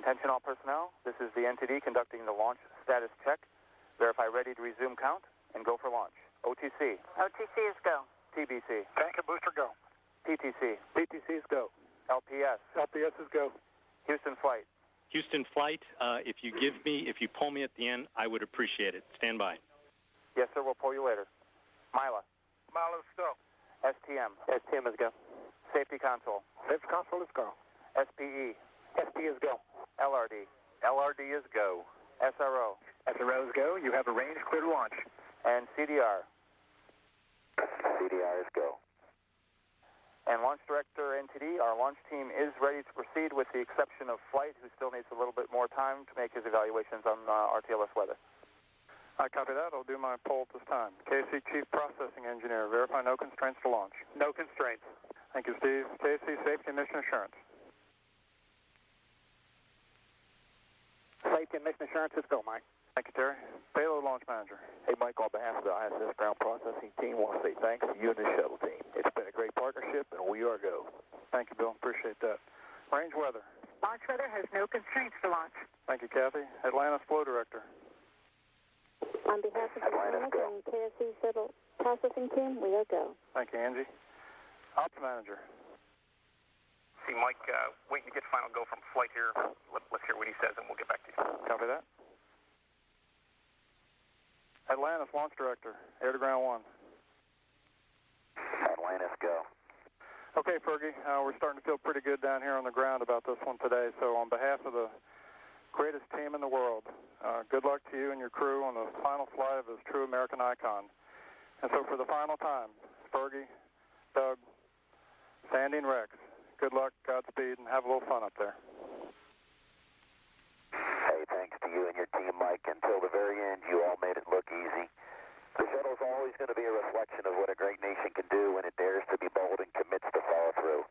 Attention all personnel, this is the NTD conducting the launch status check. Verify ready to resume count and go for launch. OTC. OTC is go. TBC. Tank and booster go. PTC. PTC is go. LPS. LPS is go. Houston flight. Houston flight, if you pull me at the end, I would appreciate it. Stand by. Yes, sir, we'll pull you later. Mila. Milo's go. STM. STM is go. Safety console. Safety console is go. SPE. SP is go. LRD. LRD is go. SRO. SRO is go. You have a range clear to launch. And CDR. CDR is go. And Launch Director NTD, our launch team is ready to proceed with the exception of Flight, who still needs a little bit more time to make his evaluations on RTLS weather. I copy that. I'll do my poll at this time. KC Chief Processing Engineer, verify no constraints to launch. No constraints. Thank you, Steve. KC Safety and Mission Assurance. Safety and Mission Assurance is go, Mike. Thank you, Terry. Payload Launch Manager. Hey, Mike, on behalf of the ISS Ground Processing Team, I want to say thanks to you and the shuttle team. It's been a great partnership, and we are go. Thank you, Bill. Appreciate that. Range weather. Launch weather has no constraints to launch. Thank you, Kathy. Atlantis Flow Director. On behalf of the Atlantis and KSC Civil Processing Team, we are go. Thank you, Angie. Ops Manager. See, Mike, waiting to get final go from Flight here. Let's hear what he says, and we'll get back to you. Copy that. Atlantis Launch Director, Air to Ground 1. Atlantis go. Okay, Fergie, we're starting to feel pretty good down here on the ground about this one today. So on behalf of the greatest team in the world, good luck to you and your crew on the final flight of this true American icon. And so for the final time, Fergie, Doug, Sandy, and Rex, good luck, Godspeed, and have a little fun up there. Hey, thanks to you and your team, Mike. Until the very end, you all made it look easy. The shuttle's always going to be a reflection of what a great nation can do when it dares to be bold and commits to follow through.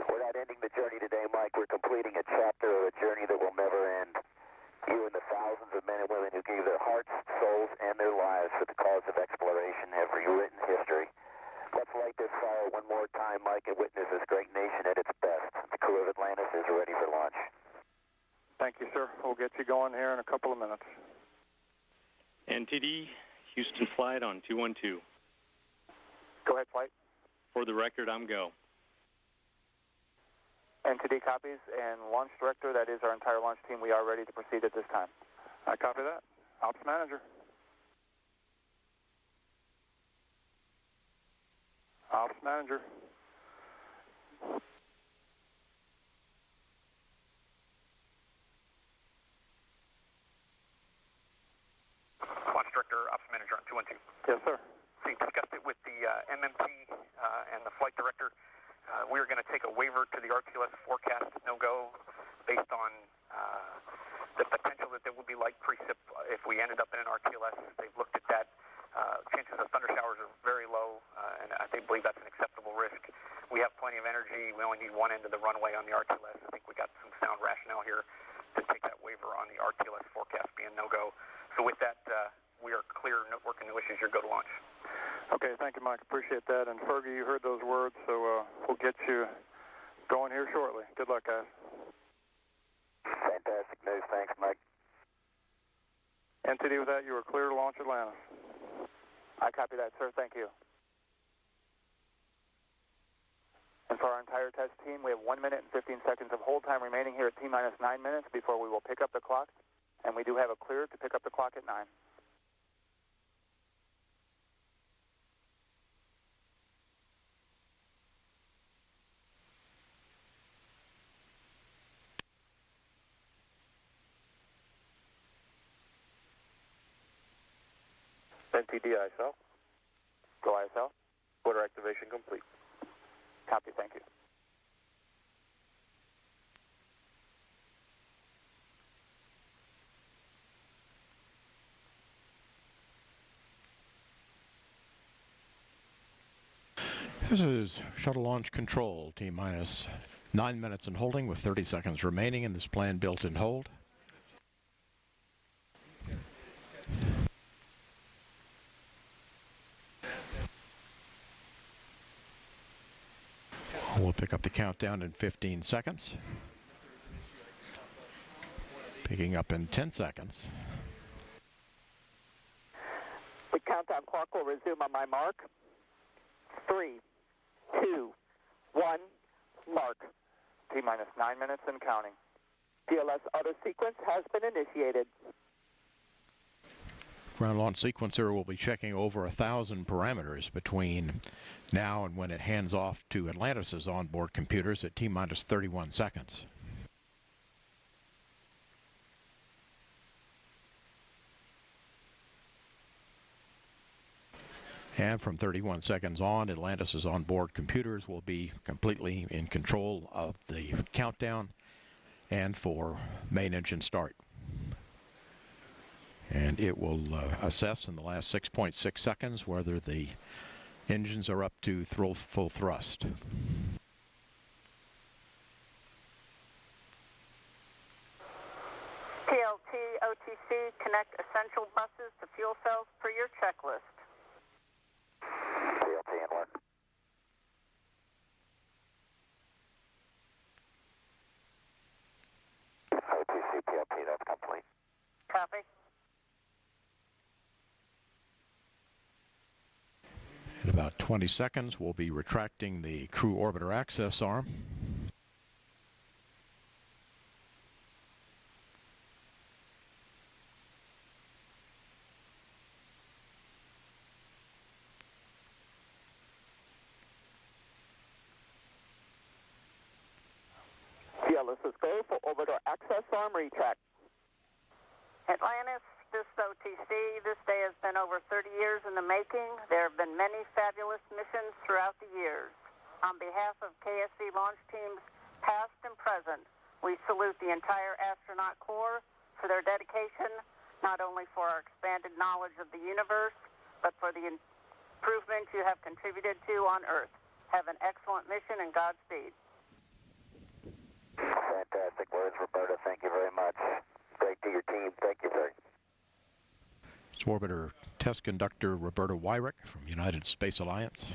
We're not ending the journey today, Mike. We're completing a chapter of a journey that will never end. You and the thousands of men and women who gave their hearts, souls, and their lives for the cause of exploration have rewritten history. Let's light this fire one more time, Mike, and witness this great nation at its best. The crew of Atlantis is ready for launch. Thank you, sir. We'll get you going here in a couple of minutes. NTD, Houston flight on 212. Go ahead, Flight. For the record, I'm go. NTD copies, and Launch Director, that is our entire launch team, we are ready to proceed at this time. I copy that. Ops Manager. Ops Manager. Launch Director, Ops Manager on 212. Yes, sir. So you discussed it with the MMT and the Flight Director. We are going to take a waiver to the RTLS forecast no-go based on the potential that there would be light precip if we ended up in an RTLS. They've looked at that. Chances of thunder showers are very low, and they believe that's an acceptable risk. We have plenty of energy. We only need one end of the runway on the RTLS. I think we got some sound rationale here to take that waiver on the RTLS forecast being no-go. So with that, we are clear, no working no issues, your go to launch. Okay, thank you, Mike. Appreciate that. And Fergie, you heard those words, so we'll get you going here shortly. Good luck, guys. Fantastic news. Thanks, Mike. NTD, with that, you are clear to launch Atlantis. I copy that, sir. Thank you. And for our entire test team, we have 1 minute and 15 seconds of hold time remaining here at T-minus 9 minutes before we will pick up the clock. And we do have a clear to pick up the clock at 9. NTD ISL. Go ISL. Order activation complete. Copy, thank you. This is Shuttle Launch Control, T-minus 9 minutes and holding with 30 seconds remaining in this planned built-in hold. We'll pick up the countdown in 15 seconds. Picking up in 10 seconds. The countdown clock will resume on my mark. 3, 2, 1, mark. T-minus 9 minutes and counting. TLS auto sequence has been initiated. Ground launch sequencer will be checking over 1,000 parameters between now and when it hands off to Atlantis' onboard computers at T-minus 31 seconds. And from 31 seconds on, Atlantis' onboard computers will be completely in control of the countdown and for main engine start. And it will assess in the last 6.6 seconds whether the engines are up to full thrust. TLT, OTC, connect essential buses to fuel cells per your checklist. TLT in work. OTC, TLT, that's complete. Copy. In about 20 seconds, we'll be retracting the crew orbiter access arm. TLS is go for orbiter access arm retract. Atlantis, this OTC, this day has been over 30 years in the making. There have been many fabulous missions throughout the years. On behalf of KSC launch teams past and present, we salute the entire astronaut corps for their dedication, not only for our expanded knowledge of the universe, but for the improvement you have contributed to on Earth. Have an excellent mission and Godspeed. Fantastic words, Roberta. Thank you very much. Great to your team. Thank you, sir. It's Orbiter Test Conductor Roberta Wyrick from United Space Alliance.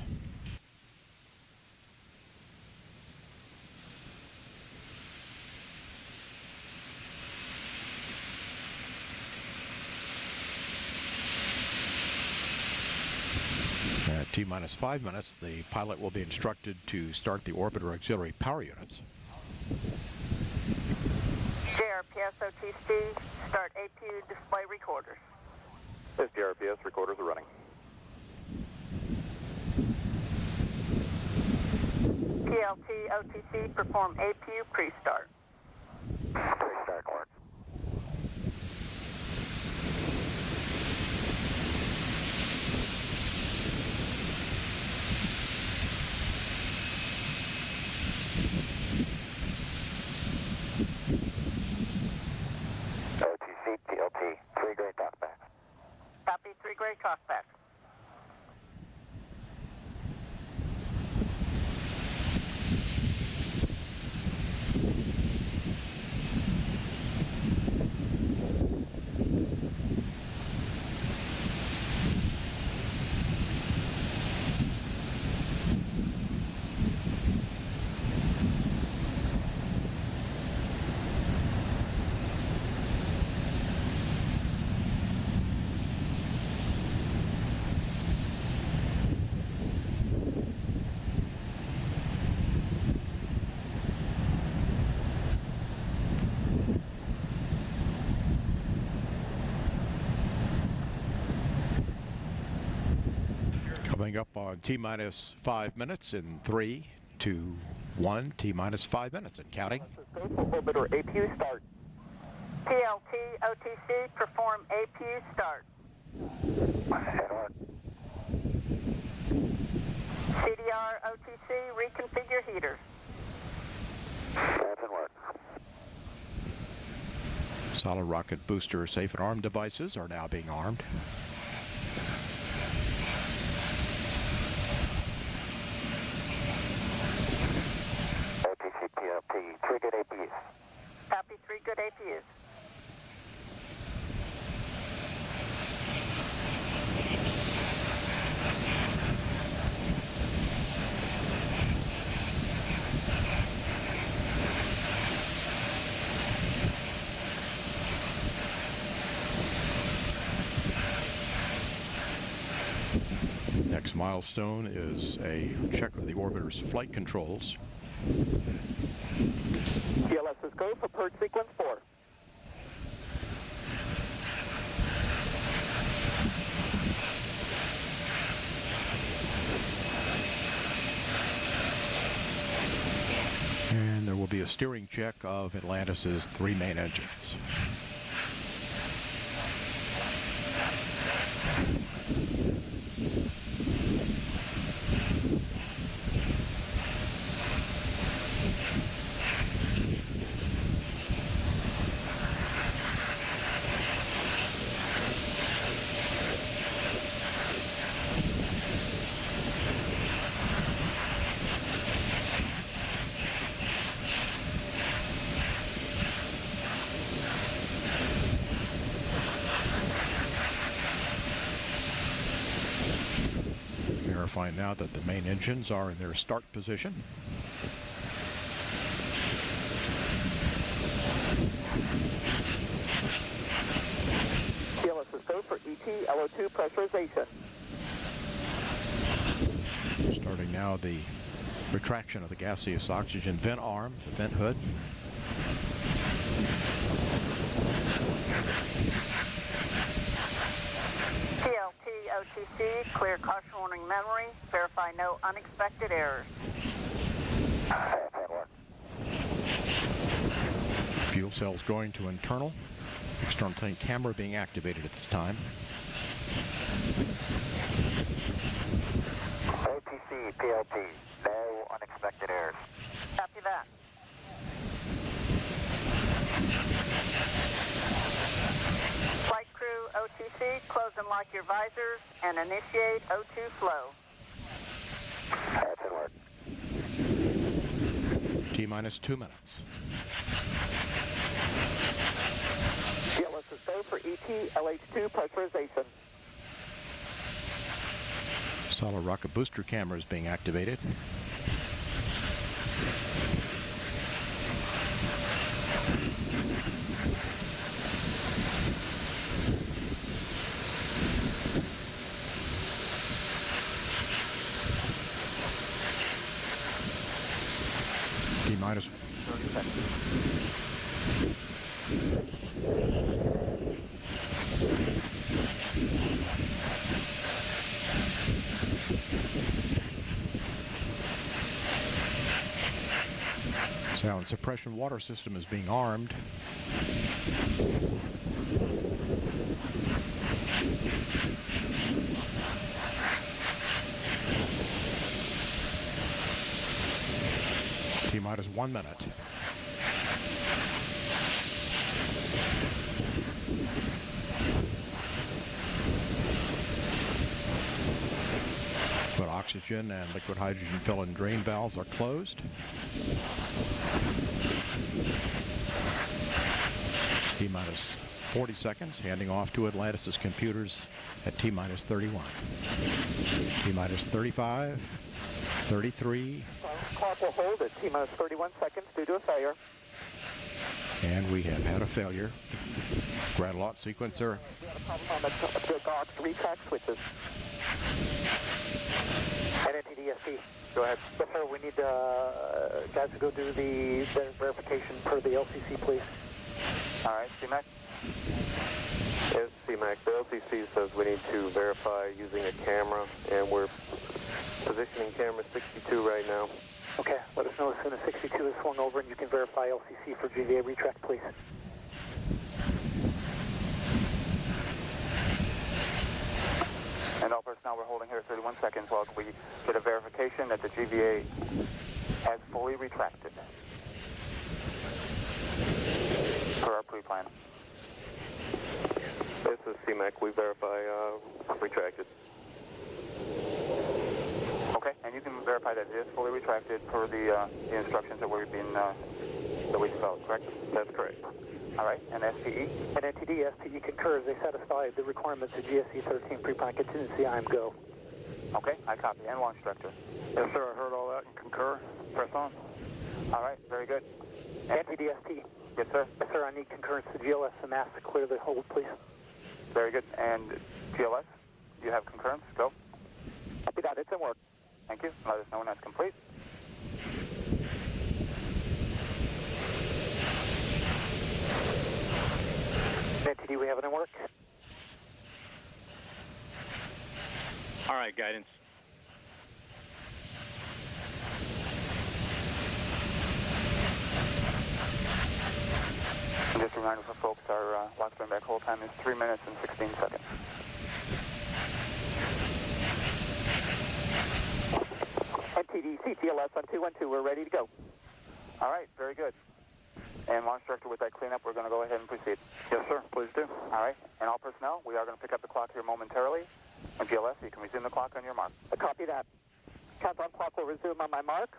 At T-minus 5 minutes, the pilot will be instructed to start the orbiter auxiliary power units. JRPS OTC, start APU display recorders. This JRPS recorders are running. TLT OTC, perform APU pre-start. Pre-start work. OTC, TLT, 3 gray talkbacks. Copy, 3 gray talkbacks. Coming up on T-minus 5 minutes in 3, 2, 1, T-minus 5 minutes and counting. Go for orbiter APU start. TLT OTC, perform APU start. CDR OTC, reconfigure heaters. That's in work. Solid rocket booster safe and arm devices are now being armed. OTC, TLT, 3 good APUs. Copy, 3 good APUs. milestone is a check of the orbiter's flight controls. GLS is go for purge sequence 4. And there will be a steering check of Atlantis's 3 main engines. Verifying now that the main engines are in their start position. GLS is go for ET LO2 pressurization. Starting now the retraction of the gaseous oxygen vent arm, the vent hood. TLT OTC, clear caution warning memory, verify no unexpected errors. Fuel cells going to internal. External tank camera being activated at this time. OTC, PLT, no unexpected errors. Copy that. Flight crew OTC, close and lock your visors and initiate O2 flow. That's in work. T-minus 2 minutes. GLS is go for ET LH2 pressurization. Solid rocket booster camera is being activated. T-minus 30 seconds. Sound suppression water system is being armed. T-minus 1 minute. But oxygen and liquid hydrogen fill and drain valves are closed. T-minus 40 seconds, handing off to Atlantis' computers at T-minus 31. T-minus 35, 33. Clock will hold at T-minus 31 seconds due to a failure. And we have had a failure. Grad-Lot sequencer. We had a problem on the GOX retract switches. NNTDSP. Go ahead. Yes, sir. We need guys to go do the verification per the LCC, please. All right, CMAC? Yes, CMAC. The LCC says we need to verify using a camera, and we're positioning camera 62 right now. Okay, let us know as soon as 62 is swung over and you can verify LCC for GVA retract, please. And all personnel, we're holding here at 31 seconds while we get a verification that the GVA has fully retracted per our pre-plan. This is CMAC. We verify retracted. Okay, and you can verify that it is fully retracted per the instructions that we developed, correct? That's correct. All right, and SPE? And NTD, SPE concurs. They satisfy the requirements of GSE 13 pre-plan contingency. I am go. Okay, I copy. And launch director? Yes, sir. I heard all that and concur. Press on. All right, very good. NTD, SPE. Yes, sir. Yes, sir. I need concurrence to GLS and mass to clear the hold, please. Very good. And GLS, you have concurrence? Go. Copy that. It's in work. Thank you. Let us know when that's complete. NTD, we have it in work. All right, guidance. And just a reminder for folks, our lock spin back hold time is 3 minutes and 16 seconds. NTD, CTLS on 212, we're ready to go. All right, very good. And launch director, with that cleanup, we're going to go ahead and proceed. Yes, sir. Please do. All right, and all personnel, we are going to pick up the clock here momentarily. And GLS, you can resume the clock on your mark. Copy that. Countdown clock will resume on my mark.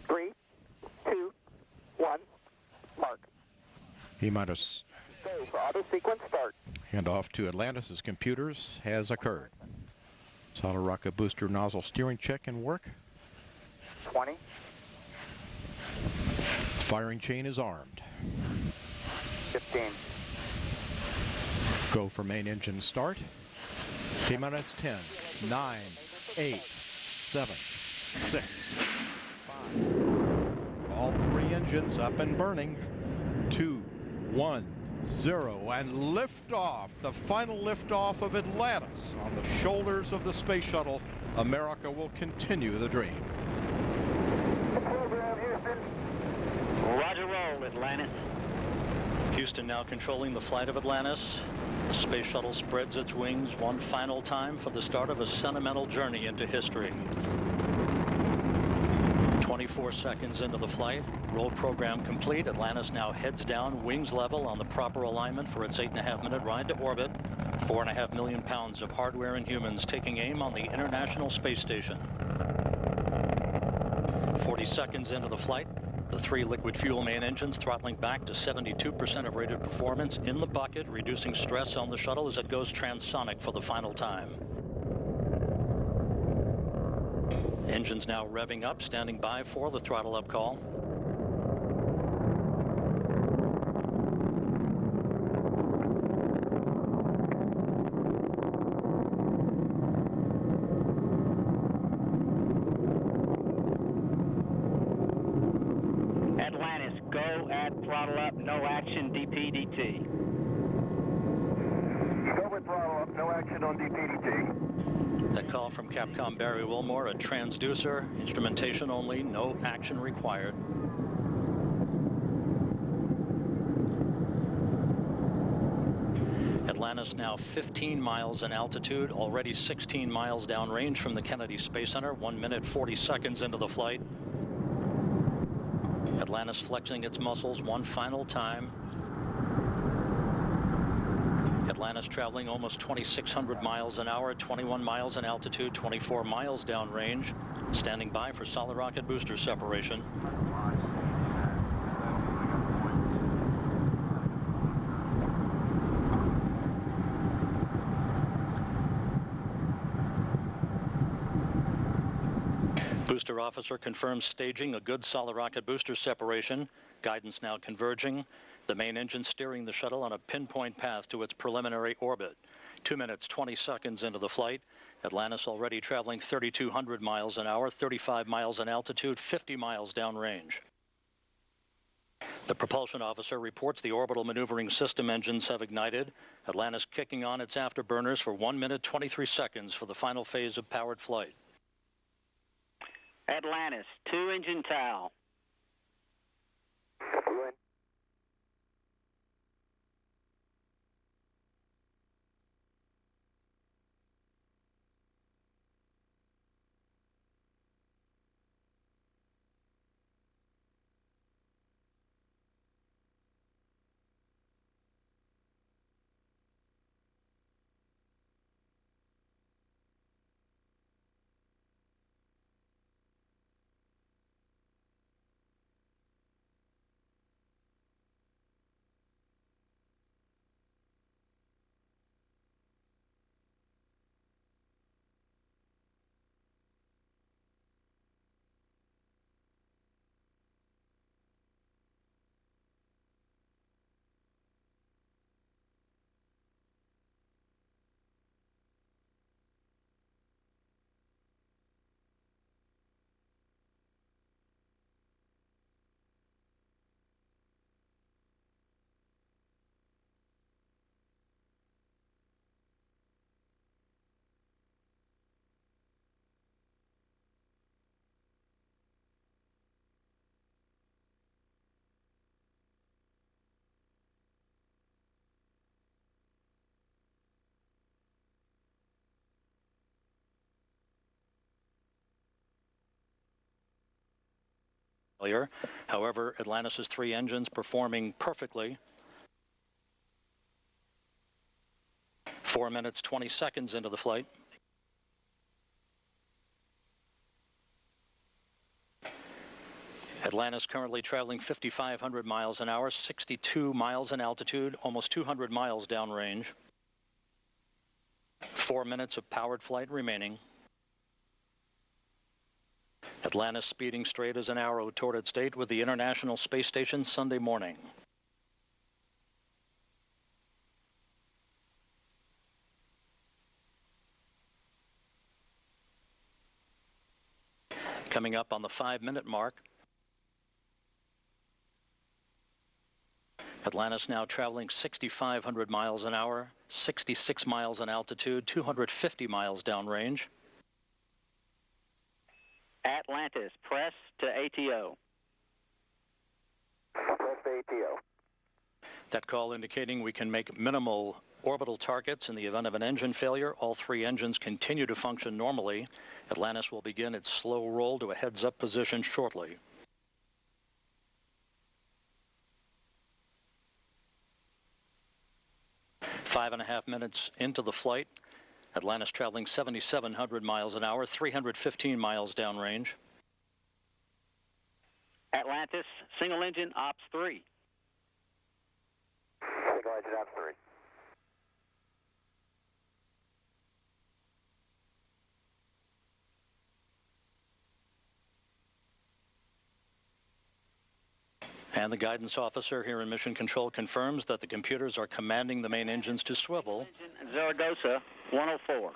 3, 2, 1, mark. E-minus Go for auto sequence start. handoff to Atlantis' computers has occurred. Solid rocket booster nozzle steering check and work. 20. Firing chain is armed. 15. Go for main engine start. T-minus 10, 9, 8, 7, 6, 5. All three engines up and burning. 2, 1, 0, and liftoff. The final liftoff of Atlantis on the shoulders of the space shuttle. America will continue the dream. Program, Houston. Roger roll, Atlantis. Houston now controlling the flight of Atlantis. The space shuttle spreads its wings one final time for the start of a sentimental journey into history. 24 seconds into the flight, roll program complete. Atlantis now heads down, wings level on the proper alignment for its 8.5-minute ride to orbit. 4.5 million pounds of hardware and humans taking aim on the International Space Station. 40 seconds into the flight, the three liquid fuel main engines throttling back to 72% of rated performance in the bucket, reducing stress on the shuttle as it goes transonic for the final time. Engines now revving up, standing by for the throttle up call. Atlantis, go at throttle up, no action, DPDT. Go with throttle up, no action on DPDT. That call from Capcom Barry Wilmore, a transducer, instrumentation only, no action required. Atlantis now 15 miles in altitude, already 16 miles downrange from the Kennedy Space Center, 1 minute 40 seconds into the flight. Atlantis flexing its muscles one final time. Atlantis traveling almost 2,600 miles an hour, 21 miles in altitude, 24 miles downrange, standing by for solid rocket booster separation. Booster officer confirms staging a good solid rocket booster separation. Guidance now converging. The main engine steering the shuttle on a pinpoint path to its preliminary orbit. 2 minutes, 20 seconds into the flight. Atlantis already traveling 3,200 miles an hour, 35 miles in altitude, 50 miles downrange. The propulsion officer reports the orbital maneuvering system engines have ignited. Atlantis kicking on its afterburners for 1 minute, 23 seconds for the final phase of powered flight. Atlantis, 2 engine towel. failure. However, Atlantis' 3 engines performing perfectly. 4 minutes, 20 seconds into the flight. Atlantis currently traveling 5,500 miles an hour, 62 miles in altitude, almost 200 miles downrange. 4 minutes of powered flight remaining. Atlantis speeding straight as an arrow toward its date with the International Space Station Sunday morning. Coming up on the 5-minute mark. Atlantis now traveling 6,500 miles an hour, 66 miles in altitude, 250 miles downrange. Atlantis, press to ATO. Press to ATO. That call indicating we can make minimal orbital targets in the event of an engine failure. All 3 engines continue to function normally. Atlantis will begin its slow roll to a heads-up position shortly. Five and a half minutes into the flight. Atlantis traveling 7,700 miles an hour, 315 miles downrange. Atlantis, single engine, ops 3. Single engine, ops 3. And the guidance officer here in Mission Control confirms that the computers are commanding the main engines to swivel. Zaragoza, 104.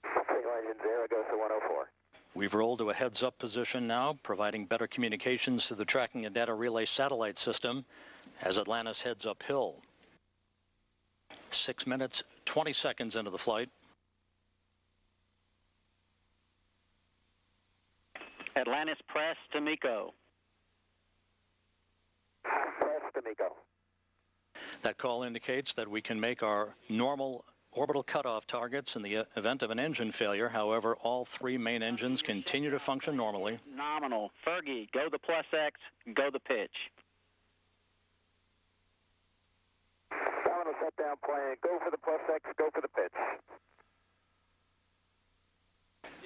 Single engine, Zaragoza, 104. We've rolled to a heads-up position now, providing better communications to the tracking and data relay satellite system as Atlantis heads uphill. 6 minutes, 20 seconds into the flight. Atlantis, press to MECO. Press to MECO. That call indicates that we can make our normal orbital cutoff targets in the event of an engine failure. However, all 3 main engines continue to function normally. Nominal. Fergie, go the plus X, go the pitch. Nominal shutdown plan. Go for the plus X, go for the pitch.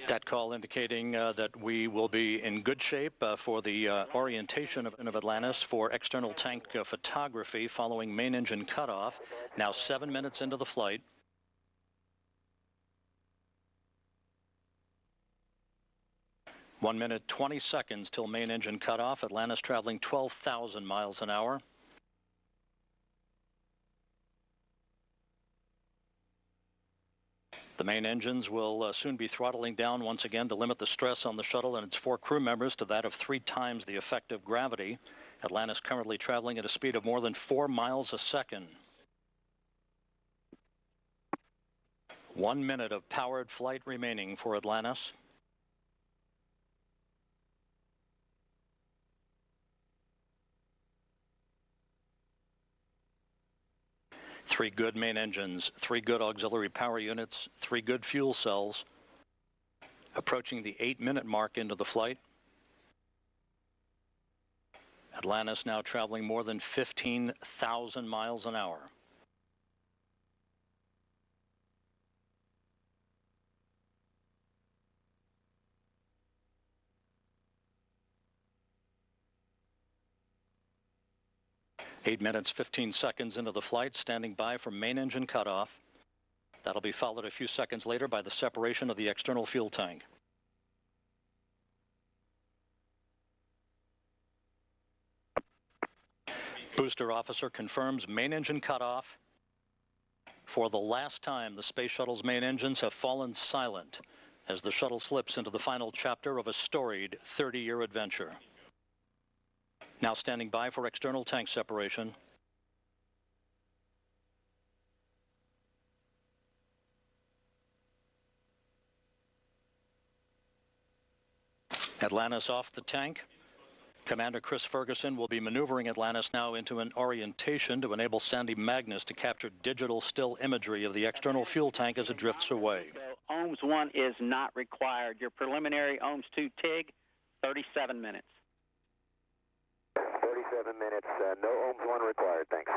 That call indicating that we will be in good shape for the orientation of Atlantis for external tank photography following main engine cutoff. Now 7 minutes into the flight. One minute, 20 seconds till main engine cutoff. Atlantis traveling 12,000 miles an hour. The main engines will soon be throttling down once again to limit the stress on the shuttle and its 4 crew members to that of 3 times the effective gravity. Atlantis currently traveling at a speed of more than 4 miles a second. 1 minute of powered flight remaining for Atlantis. Three good main engines, 3 good auxiliary power units, 3 good fuel cells. Approaching the 8-minute mark into the flight. Atlantis now traveling more than 15,000 miles an hour. Eight minutes, 15 seconds into the flight, standing by for main engine cutoff. That'll be followed a few seconds later by the separation of the external fuel tank. Booster officer confirms main engine cutoff. For the last time, the space shuttle's main engines have fallen silent as the shuttle slips into the final chapter of a storied 30-year adventure. Now standing by for external tank separation. Atlantis off the tank. Commander Chris Ferguson will be maneuvering Atlantis now into an orientation to enable Sandy Magnus to capture digital still imagery of the external fuel tank as it drifts away. So OMS 1 is not required. Your preliminary OMS 2 TIG 37 minutes. 37 minutes, no ohms 1 required, thanks.